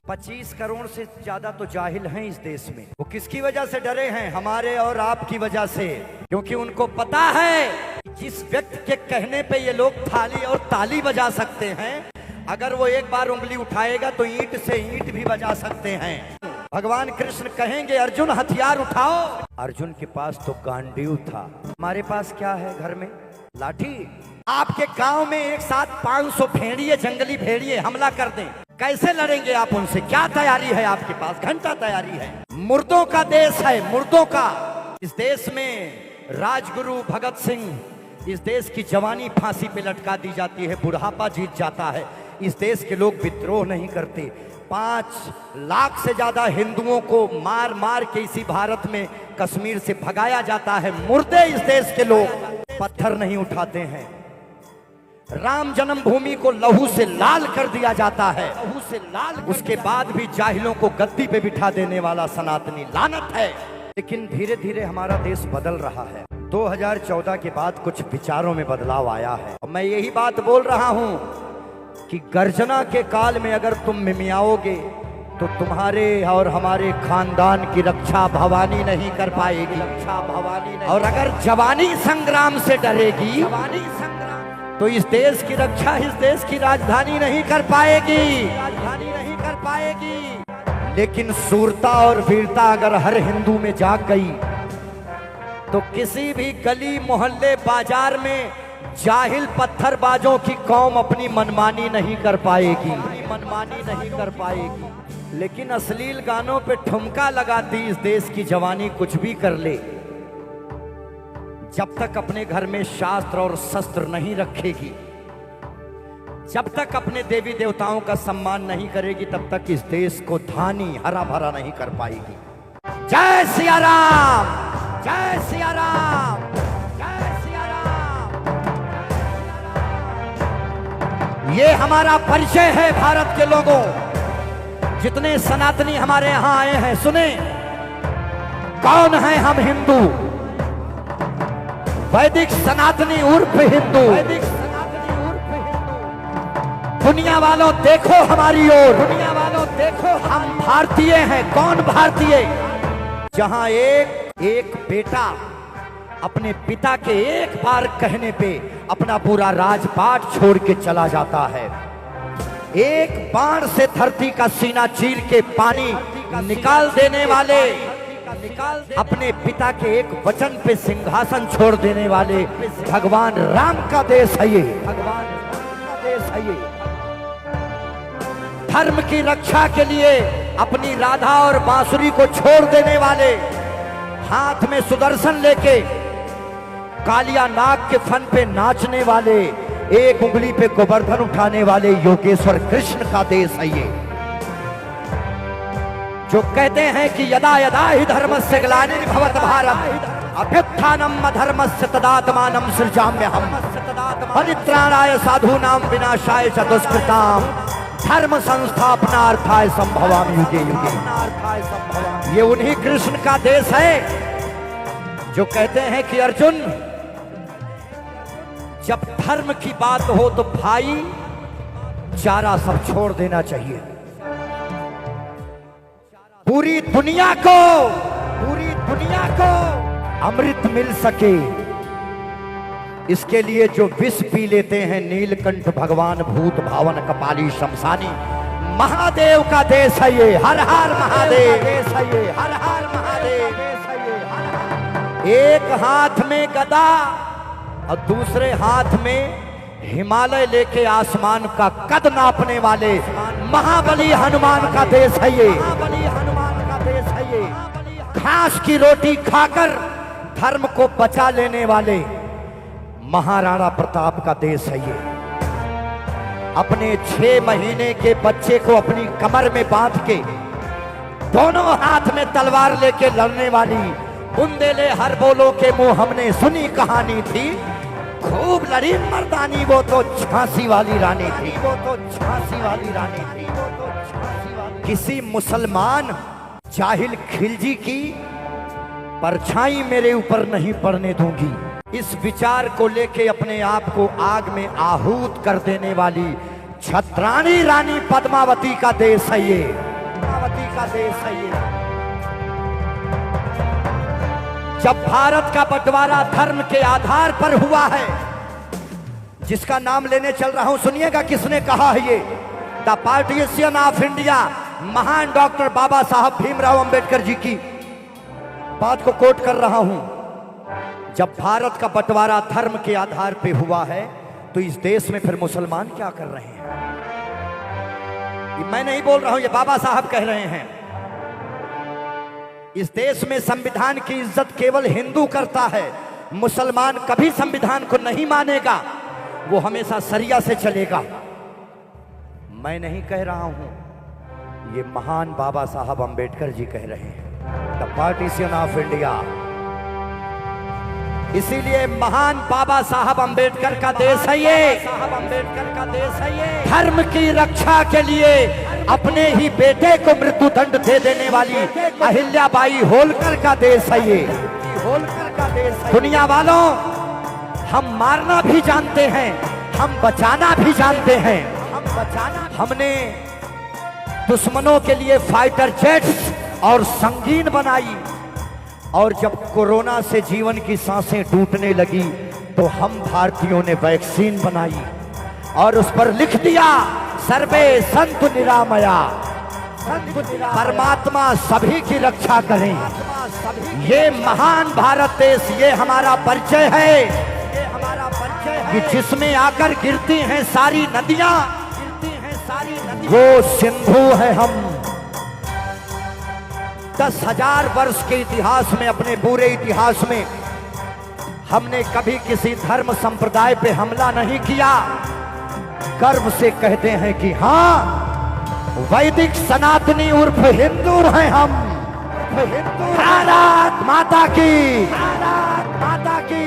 25 करोड़ से ज्यादा तो जाहिल हैं इस देश में। वो किसकी वजह से डरे हैं? हमारे और आपकी वजह से। क्योंकि उनको पता है जिस व्यक्ति के कहने पे ये लोग थाली और ताली बजा सकते हैं, अगर वो एक बार उंगली उठाएगा तो ईंट से ईंट भी बजा सकते हैं। भगवान कृष्ण कहेंगे अर्जुन हथियार उठाओ। अर्जुन के पास तो गांडीव था, हमारे पास क्या है घर में? लाठी। आपके गांव में एक साथ 500 भेड़िए, जंगली भेड़िए हमला कर दें, कैसे लड़ेंगे आप उनसे? क्या तैयारी है आपके पास? घंटा तैयारी है। मुर्दों का देश है, मुर्दों का। इस देश में राजगुरु भगत सिंह, इस देश की जवानी फांसी पे लटका दी जाती है, बुढ़ापा जीत जाता है। इस देश के लोग विद्रोह नहीं करते। 5 लाख से ज्यादा हिंदुओं को मार मार के इसी भारत में कश्मीर से भगाया जाता है। मुर्दे इस देश के लोग पत्थर नहीं उठाते हैं। राम जन्मभूमि को लहू से लाल कर दिया जाता है, लहू से लाल। उसके बाद भी जाहिलों को गद्दी पे बिठा देने वाला सनातनी लानत है। लेकिन धीरे धीरे हमारा देश बदल रहा है। 2014 के बाद कुछ विचारों में बदलाव आया है। मैं यही बात बोल रहा हूं कि गर्जना के काल में अगर तुम मिमियाओगे तो तुम्हारे और हमारे खानदान की रक्षा भवानी नहीं कर पाएगी। रक्षा भवानी नहीं। और अगर जवानी संग्राम से डरेगी, जवानी संग्राम, तो इस देश की रक्षा इस देश की राजधानी नहीं कर पाएगी, राजधानी नहीं कर पाएगी। लेकिन शूरता और वीरता अगर हर हिंदू में जाग गई तो किसी भी गली मोहल्ले बाजार में जाहिल पत्थरबाजों की कौम अपनी मनमानी नहीं कर पाएगी, मनमानी नहीं कर पाएगी। लेकिन अश्लील गानों पे ठुमका लगाती इस देश की जवानी कुछ भी कर ले, जब तक अपने घर में शास्त्र और शस्त्र नहीं रखेगी, जब तक अपने देवी देवताओं का सम्मान नहीं करेगी, तब tक इस देश को धानी हरा भरा नहीं कर पाएगी। जय सिया राम, जय सिया राम, जय सिया राम। ये हमारा परिचय है भारत के लोगों। जितने सनातनी हमारे यहां आए हैं, सुने कौन है हम? हिंदू, वैदिक सनातनी उर्फ हिंदू। वैदिक सनातनी उर्फ हिंदू। दुनिया वालों देखो हमारी ओर, दुनिया वालों देखो, हम भारतीय हैं। कौन भारतीय? जहां एक बेटा अपने पिता के एक बार कहने पे अपना पूरा राजपाट छोड़ के चला जाता है। एक बाण से धरती का सीना चीर के पानी निकाल देने वाले, अपने पिता के एक वचन पे सिंहासन छोड़ देने वाले भगवान राम का देश है ये, भगवान राम का देश है ये। धर्म की रक्षा के लिए अपनी राधा और बांसुरी को छोड़ देने वाले, हाथ में सुदर्शन लेके कालिया नाग के फन पे नाचने वाले, एक उंगली पे गोवर्धन उठाने वाले योगेश्वर कृष्ण का देश है ये। जो कहते हैं कि यदा यदा ही धर्मस्य ग्लानिर्भवति भारत अभ्युत्थानम् अधर्मस्य तदात्मानं सृजाम्यहम् परित्राणाय साधूनां विनाशाय च दुष्कृतां धर्म संस्थापनार्थाय संभवामि युगे युगे। ये उन्हीं कृष्ण का देश है जो कहते हैं कि अर्जुन, जब धर्म की बात हो तो भाई चारा सब छोड़ देना चाहिए। पूरी दुनिया को अमृत मिल सके, इसके लिए जो विष पी लेते हैं नीलकंठ भगवान, भूत भावन कपाली शमशानी, महादेव का देश है ये। हर हर महादेव देश है ये, हर हर महादेव देश है ये। एक हाथ में गदा और दूसरे हाथ में हिमालय लेके आसमान का कद नापने वाले महाबली हनुमान का देश है ये, महाबली हनुमान का देश है ये। घास की रोटी खाकर धर्म को बचा लेने वाले महाराणा प्रताप का देश है ये। अपने 6 महीने के बच्चे को अपनी कमर में बांध के दोनों हाथ में तलवार लेके लड़ने वाली बुंदेले हर बोलो के मुंह हमने सुनी कहानी थी, खूब लड़ी मर्दानी, वो तो झांसी वाली रानी थी, वो तो झांसी वाली रानी थी, वो तो झांसी वाली। किसी मुसलमान जाहिल खिलजी की परछाई मेरे ऊपर नहीं पड़ने दूंगी। इस विचार को लेके अपने आप को आग में आहूत कर देने वाली छत्राणी रानी पद्मावती का देश है ये। शांति का देश है ये। जब भारत का बंटवारा धर्म के आधार पर हुआ है, जिसका नाम लेने चल रहा हूं, सुनिएगा किसने कहा है ये। द पार्टीशन ऑफ इंडिया, महान डॉक्टर बाबा साहब भीमराव अंबेडकर जी की बात को कोट कर रहा हूं। जब भारत का बंटवारा धर्म के आधार पे हुआ है, तो इस देश में फिर मुसलमान क्या कर रहे हैं? ये मैं नहीं बोल रहा हूं, ये बाबा साहब कह रहे हैं। इस देश में संविधान की इज्जत केवल हिंदू करता है, मुसलमान कभी संविधान को नहीं मानेगा, वो हमेशा शरिया से चलेगा। मैं नहीं कह रहा हूं, ये महान बाबा साहब अंबेडकर जी कह रहे हैं। The partition of India. इसीलिए महान बाबा साहब अंबेडकर का देश है ये, साहब अंबेडकर का देश है ये। धर्म की रक्षा के लिए अपने ही बेटे को मृत्यु दंड दे देने वाली अहिल्याबाई होलकर का देश है ये, होलकर का देश है। दुनिया वालों, हम मारना भी जानते हैं, हम बचाना भी जानते हैं। हमने दुश्मनों के लिए फाइटर जेट्स और संगीन बनाई, और जब कोरोना से जीवन की सांसें टूटने लगी, तो हम भारतीयों ने वैक्सीन बनाई और उस पर लिख दिया सर्वे संतु निरामया, परमात्मा सभी की रक्षा करें। ये महान भारत देश, ये हमारा परिचय है, ये हमारा परिचय है कि जिसमें आकर गिरती हैं सारी नदियां, वो सिंधु है हम। 10,000 वर्ष के इतिहास में, अपने पूरे इतिहास में हमने कभी किसी धर्म संप्रदाय पे हमला नहीं किया। गर्व से कहते हैं कि हाँ, वैदिक सनातनी उर्फ हिंदू हैं हम। भारत माता की, भारत माता की।